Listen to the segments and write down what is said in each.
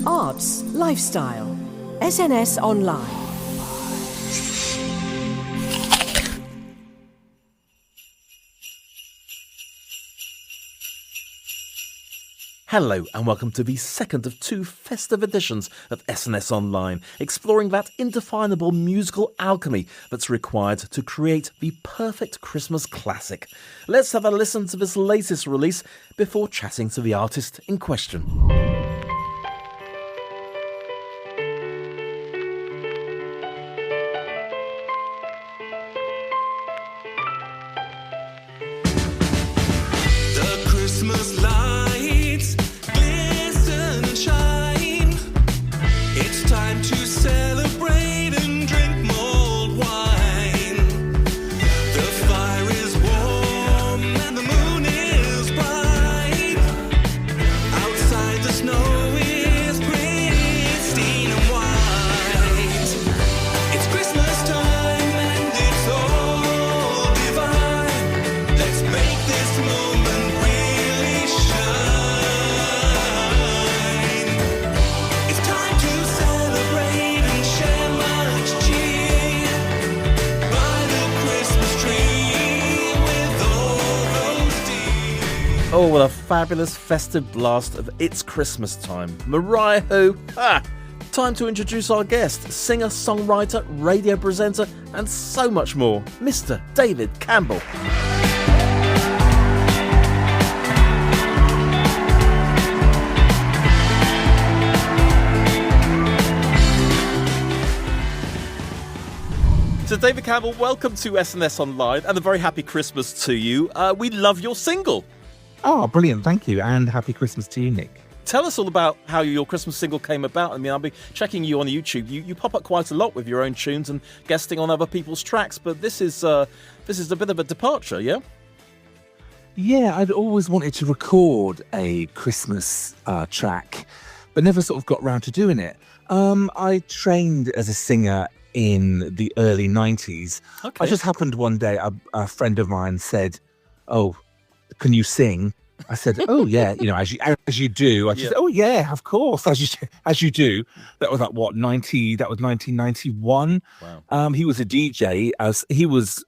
arts, lifestyle. SNS Online. Hello and welcome to the second of two festive editions of SNS Online, exploring that indefinable musical alchemy that's required to create the perfect Christmas classic. Let's have a listen to this latest release before chatting to the artist in question. The Christmas lights glisten and shine. It's time to celebrate and drink mulled wine. The fire is warm and the moon is bright. Outside the snow is pristine and white. It's Christmas time and it's all divine. Let's make this moment really shine. It's time to celebrate and share much cheer by the Christmas tree with all those dear. Oh, what a fabulous festive blast of It's Christmas Time. Mariah who? Time to introduce our guest, singer, songwriter, radio presenter, and so much more, Mr. Daividh Campbell. So Daividh Campbell, welcome to SNS Online and a very happy Christmas to you. We love your single. Oh, brilliant. Thank you. And happy Christmas to you, Nick. Tell us all about how your Christmas single came about. I mean, I'll be checking you on YouTube. You pop up quite a lot with your own tunes and guesting on other people's tracks, but this is a bit of a departure, yeah? Yeah, I'd always wanted to record a Christmas track, but never sort of got round to doing it. I trained as a singer in the early 90s. Okay. I just happened one day, a friend of mine said, "Oh, can you sing?" I said, "Oh yeah," as you do. I just said, "Oh yeah, of course," as you do. That was like what 90. That was 1991. Wow. He was a DJ. As he was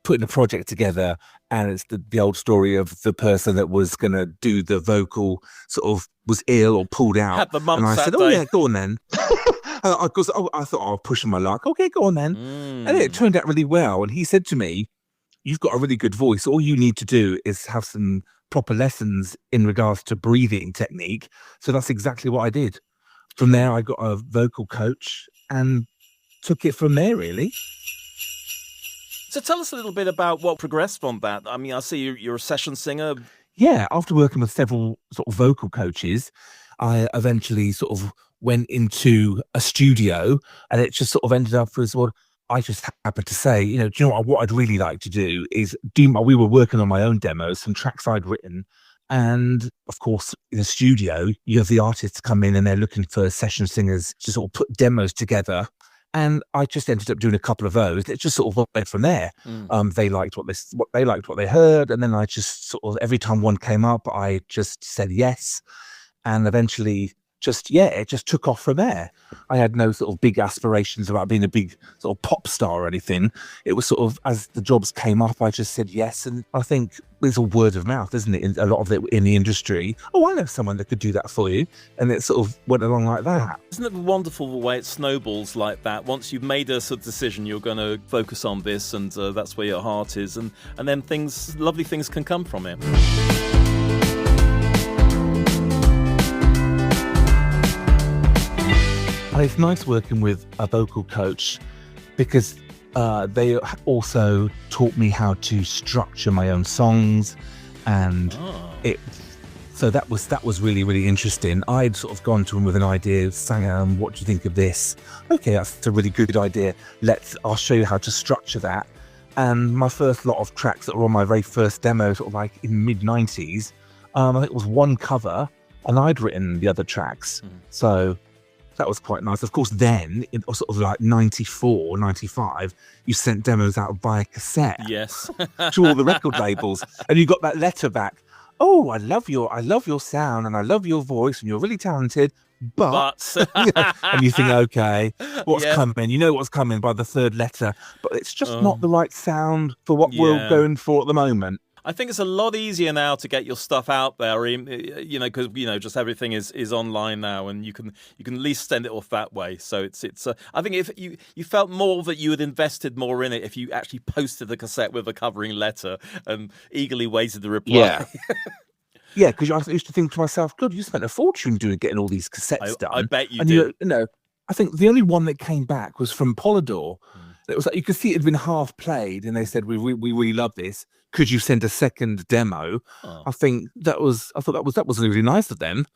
putting a project together, and it's the old story of the person that was going to do the vocal sort of was ill or pulled out. Had the mumps and I that said, day. "Oh yeah, go on then." Because I thought I was pushing my luck. Okay, go on then. And it turned out really well. And he said to me, "You've got a really good voice. All you need to do is have some proper lessons in regards to breathing technique." So that's exactly what I did. From there, I got a vocal coach and took it from there, really. So tell us a little bit about what progressed from that. I mean, I see you're a session singer. Yeah, after working with several sort of vocal coaches, I eventually sort of went into a studio, and it just sort of ended up as well. I just happened to say, do you know what I'd really like to do is we were working on my own demos, some tracks I'd written. And of course, in a studio, you have the artists come in and they're looking for session singers to sort of put demos together. And I just ended up doing a couple of those. It just sort of went from there. They liked what they heard. And then I just sort of, every time one came up, I just said yes. And eventually it just took off from there. I had no sort of big aspirations about being a big sort of pop star or anything. It was sort of, as the jobs came up, I just said yes. And I think it's all word of mouth, isn't it? A lot of it in the industry. Oh, I know someone that could do that for you. And it sort of went along like that. Isn't it wonderful the way it snowballs like that? Once you've made a sort of decision, you're going to focus on this, and that's where your heart is. And then lovely things can come from it. And it's nice working with a vocal coach because they also taught me how to structure my own songs, and so that was really, really interesting. I'd sort of gone to him with an idea, saying, "What do you think of this?" "Okay, that's a really good idea. I'll show you how to structure that." And my first lot of tracks that were on my very first demo, sort of like in mid-90s, I think it was one cover, and I'd written the other tracks. So that was quite nice. Of course, then, in sort of like 94, 95, you sent demos out by cassette. Yes. To all the record labels. And you got that letter back. "Oh, I love your sound and I love your voice and you're really talented, but and you think, okay, what's Yeah. coming? You know what's coming by the third letter, but it's just not the right sound for what we're going for at the moment. I think it's a lot easier now to get your stuff out there, because just everything is online now, and you can at least send it off that way. So it's I think if you felt more that you had invested more in it if you actually posted the cassette with a covering letter and eagerly waited the reply. Yeah. Yeah, because I used to think to myself, God, you spent a fortune getting all these cassettes done. I bet you and did. I think the only one that came back was from Polydor. It was like you could see it had been half played, and they said, "We really love this. Could you send a second demo?" I thought that was really nice of them.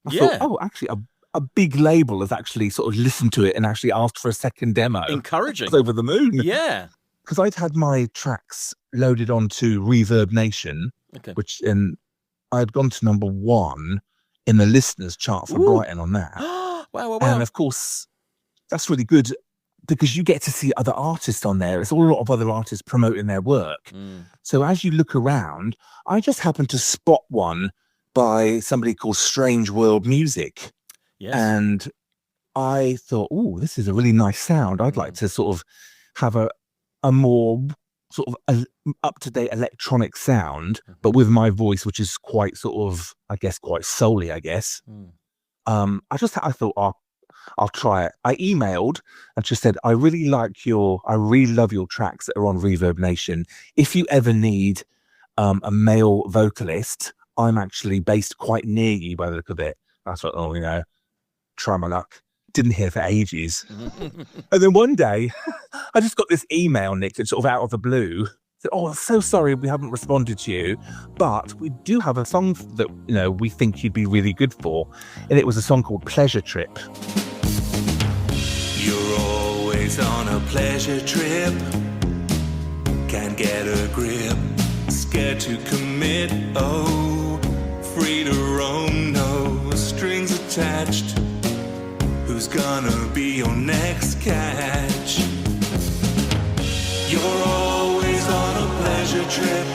I thought, oh, actually, a big label has actually sort of listened to it and actually asked for a second demo. Encouraging. I was over the moon. Yeah. Because I'd had my tracks loaded onto Reverb Nation, and I'd gone to number 1 in the listeners chart for Brighton on that. Wow. And of course, that's really good because you get to see other artists on there. It's all a lot of other artists promoting their work. So as you look around, I just happened to spot one by somebody called Strange World Music. Yes. And I thought, oh, this is a really nice sound. I'd like to sort of have a more sort of up-to-date electronic sound, but with my voice, which is quite sort of, I guess, quite soul-y, I guess. I thought, I'll try it. I emailed and just said, I really love your tracks that are on Reverb Nation. If you ever need a male vocalist, I'm actually based quite near you by the look of it. I thought, try my luck. Didn't hear for ages. And then one day, I just got this email, Nick, that's sort of out of the blue. Said, I'm so sorry we haven't responded to you, but we do have a song that, we think you'd be really good for. And it was a song called Pleasure Trip. You're always on a pleasure trip. Can't get a grip. Scared to commit. Oh, free to roam. No strings attached. Who's gonna be your next catch? You're always on a pleasure trip.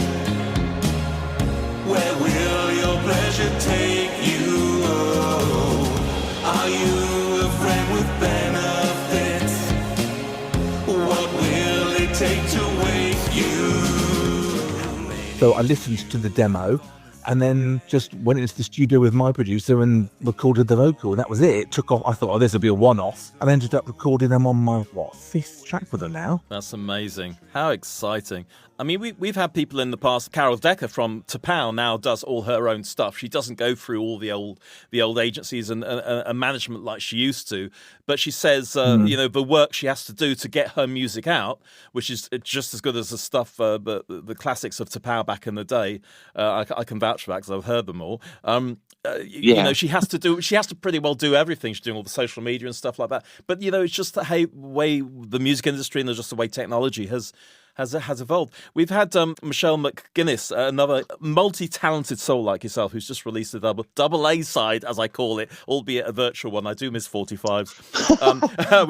Where will your pleasure take you? Oh, are you a friend with benefits? What will it take to wake you? So I listened to the demo and then just went into the studio with my producer and recorded the vocal. And that was it. It took off. I thought, this will be a one-off. And ended up recording them on my, 5th track with them now. That's amazing. How exciting. I mean, we've had people in the past. Carol Decker from Tapau now does all her own stuff. She doesn't go through all the old agencies and management like she used to. But she says, the work she has to do to get her music out, which is just as good as the stuff, the classics of Tapau back in the day. I can vouch for that because I've heard them all. She has to pretty well do everything. She's doing all the social media and stuff like that. But it's just the way the music industry and just the way technology has evolved. We've had Michelle McGuinness, another multi-talented soul like yourself, who's just released a double A side, as I call it, albeit a virtual one. I do miss 45s,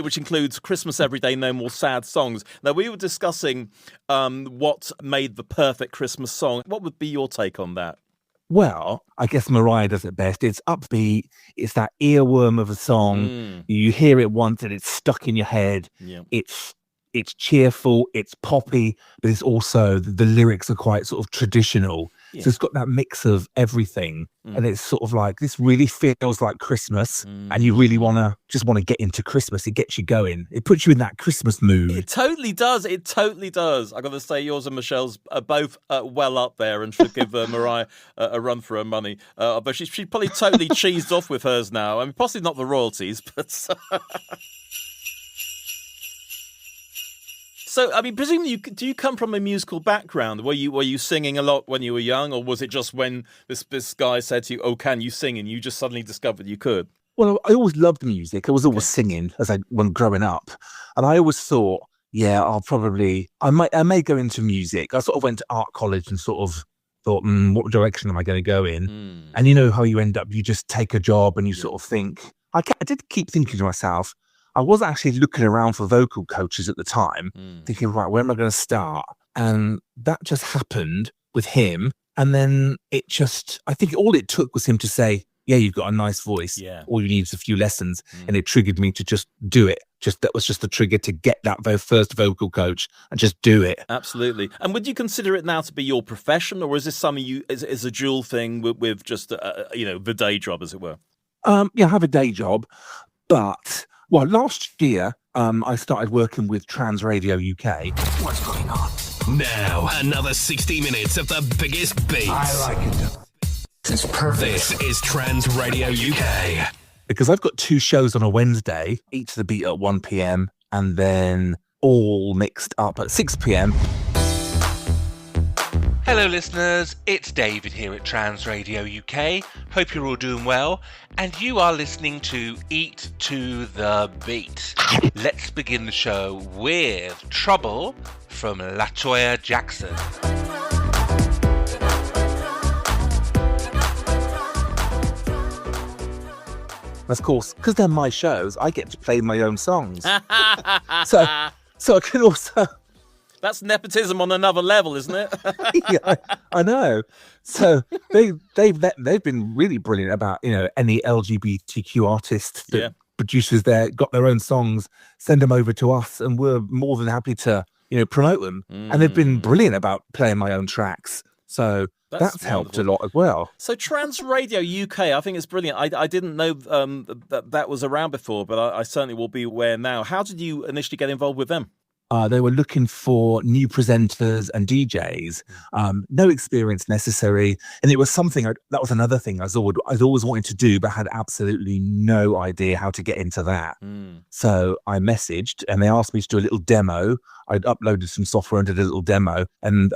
which includes Christmas Every Day, No More Sad Songs. Now, we were discussing what made the perfect Christmas song. What would be your take on that? Well, I guess Mariah does it best. It's upbeat. It's that earworm of a song. You hear it once and it's stuck in your head. Yeah. It's cheerful, it's poppy, but it's also, the lyrics are quite sort of traditional. Yeah. So it's got that mix of everything. And it's sort of like, this really feels like Christmas. And you really want to get into Christmas. It gets you going. It puts you in that Christmas mood. It totally does. It totally does. I got to say, yours and Michelle's are both well up there, and should give Mariah a run for her money. But she's probably totally cheesed off with hers now. I mean, possibly not the royalties, but... So, I mean, presumably, do you come from a musical background? Were you singing a lot when you were young, or was it just when this guy said to you, "Oh, can you sing?" and you just suddenly discovered you could? Well, I always loved music. I was always singing when growing up, and I always thought, I may go into music. I sort of went to art college and sort of thought, what direction am I going to go in? And you know how you end up, you just take a job and you sort of think. I did keep thinking to myself. I was actually looking around for vocal coaches at the time, thinking, right, where am I going to start? And that just happened with him. And then I think all it took was him to say, yeah, you've got a nice voice. Yeah. All you need is a few lessons. And it triggered me to just do it. That was just the trigger to get that first vocal coach and just do it. Absolutely. And would you consider it now to be your profession, or is this something is a dual thing with just the day job, as it were? Yeah, I have a day job, but last year I started working with Trans Radio UK. What's going on? Now, another 60 minutes of the biggest beats. I like it. It's perfect. This is Trans Radio UK. Because I've got 2 shows on a Wednesday, each of the beat at 1 p.m. and then all mixed up at 6 p.m. Hello listeners, it's David here at Trans Radio UK. Hope you're all doing well, and you are listening to Eat to the Beat. Let's begin the show with Trouble from LaToya Jackson. Of course, because they're my shows, I get to play my own songs. so I can also... That's nepotism on another level, isn't it? Yeah, I know. So they've been really brilliant about, any LGBTQ artists that producers there got their own songs, send them over to us, and we're more than happy to, promote them. And they've been brilliant about playing my own tracks. So that's helped a lot as well. So Trans Radio UK, I think it's brilliant. I didn't know that was around before, but I certainly will be aware now. How did you initially get involved with them? They were looking for new presenters and DJs, no experience necessary. And it was something, that was another thing I'd always wanted to do, but had absolutely no idea how to get into that. So I messaged and they asked me to do a little demo. I'd uploaded some software and did a little demo. And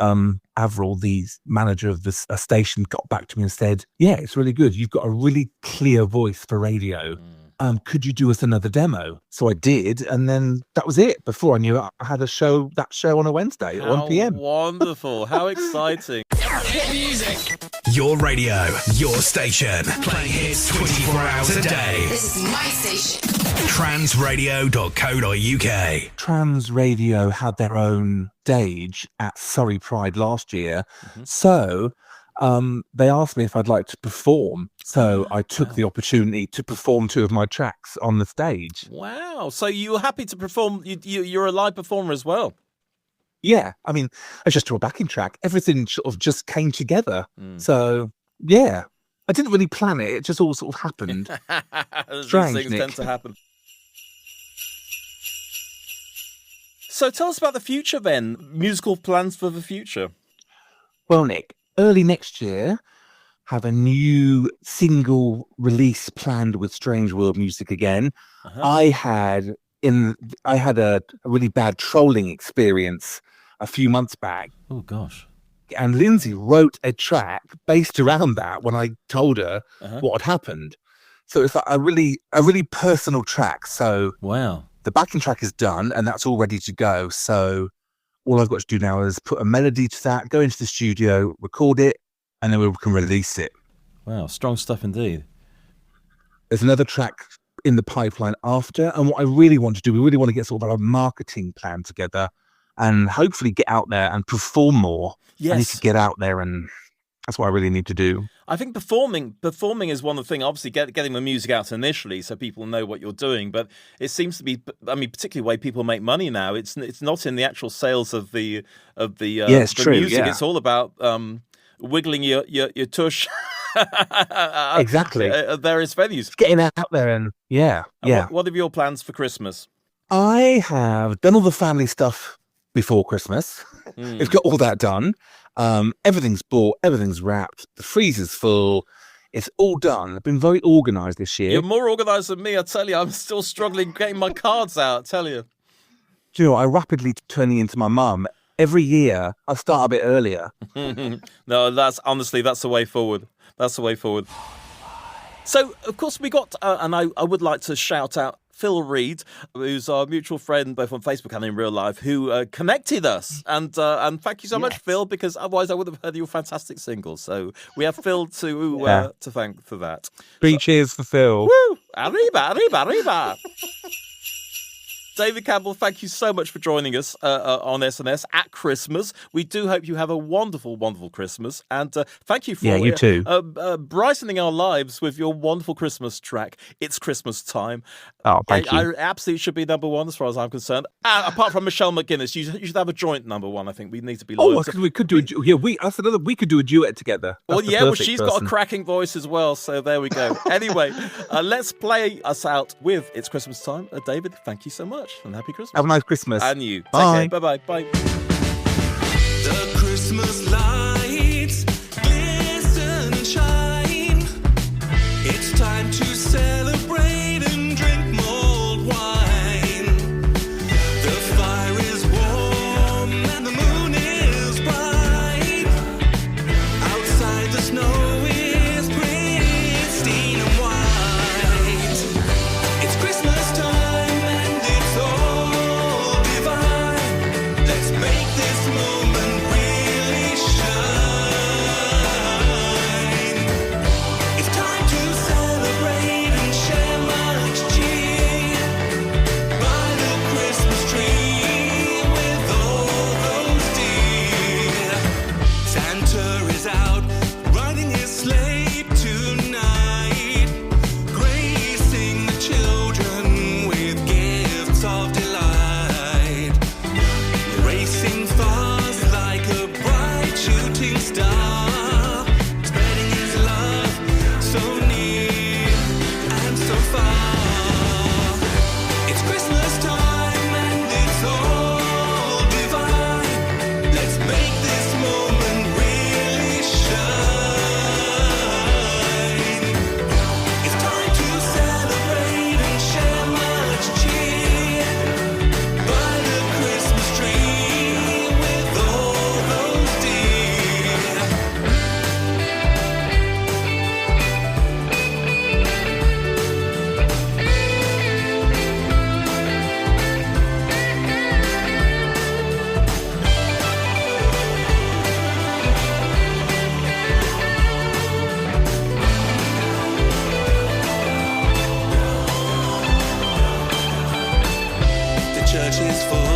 Avril, the manager of the station, got back to me and said, yeah, it's really good. You've got a really clear voice for radio. Could you do us another demo? So I did, and then that was it. Before I knew it, I had that show on a Wednesday at 1 p.m. Wonderful. How exciting. Hit music. Your radio, your station. Playing hits 24 hours a day. This is my station. Transradio.co.uk. Trans Radio had their own stage at Surrey Pride last year. So they asked me if I'd like to perform. So I took the opportunity to perform 2 of my tracks on the stage. Wow. So you were happy to perform. You're a live performer as well. Yeah. I mean, I just do a backing track. Everything sort of just came together. So, yeah. I didn't really plan it. It just all sort of happened. Strange, These things Nick. tend to happen. So tell us about the future then. Musical plans for the future. Well, Nick, early next year, have a new single release planned with Strange World Music again. I had a really bad trolling experience a few months back. Oh gosh. And Lindsay wrote a track based around that when I told her what had happened. So it's like a really personal track. So Wow. the backing track is done and that's all ready to go. So all I've got to do now is put a melody to that, go into the studio, record it, and then we can release it. Wow, strong stuff indeed. There's another track in the pipeline after, and what I really want to do, we really want to get sort of a marketing plan together and hopefully get out there and perform more. Yes. I need to get out there, and that's what I really need to do. I think performing is one of the things. Obviously, getting the music out initially so people know what you're doing. But it seems to be, particularly the way people make money now. It's not in the actual sales of the it's the true, music. yeah. It's all about wiggling your tush. Exactly. At various venues. Getting out there and yeah. What are your plans for Christmas? I have done all the family stuff before Christmas. I've got all that done. Everything's bought, everything's wrapped, the freezer's full. It's all done. I've been very organised this year. You're more organised than me, I tell you. I'm still struggling getting my cards out, I tell you. Do you know, I'm rapidly turning into my mum. Every year, I start a bit earlier. No, that's the way forward. That's the way forward. So, of course, we got, and I would like to shout out Phil Reed, who's our mutual friend, both on Facebook and in real life, who connected us. And thank you so much, Phil, because otherwise I would have heard your fantastic singles. So we have Phil to thank for that. Three cheers for Phil. Woo! Arriba, arriba, arriba. Daividh Campbell, thank you so much for joining us on SNS at Christmas. We do hope you have a wonderful, wonderful Christmas. And thank you for you too. brightening our lives with your wonderful Christmas track, It's Christmas Time. Oh, thank you. I absolutely should be number one as far as I'm concerned. Apart from Michelle McGuinness, you should have a joint number one. I think we need to be loyal. We could do that's another. We could do a duet together. She's got a cracking voice as well. So there we go. Anyway, let's play us out with It's Christmas Time. Daividh, thank you so much and happy Christmas. Have a nice Christmas. And you. Bye. Take care. Bye-bye. Bye. The Christmas lights glisten and shine. It's time to celebrate and drink mulled wine. The fire is warm and the moon is bright. Outside the snow is pristine and white. It's Christmas time and it's all divine. Let's make this moment really shine. It's time to celebrate and share much cheer by the Christmas tree with all those dear. Santa is out riding his sleigh tonight, gracing the children with gifts of delight. Racing fast like a bright shooting star, spreading his love so near and so far. It's Christmas time and it's all divine. Let's make this moment really shine. It's time to celebrate and share much cheer by the Christmas tree with all those dear. The church is full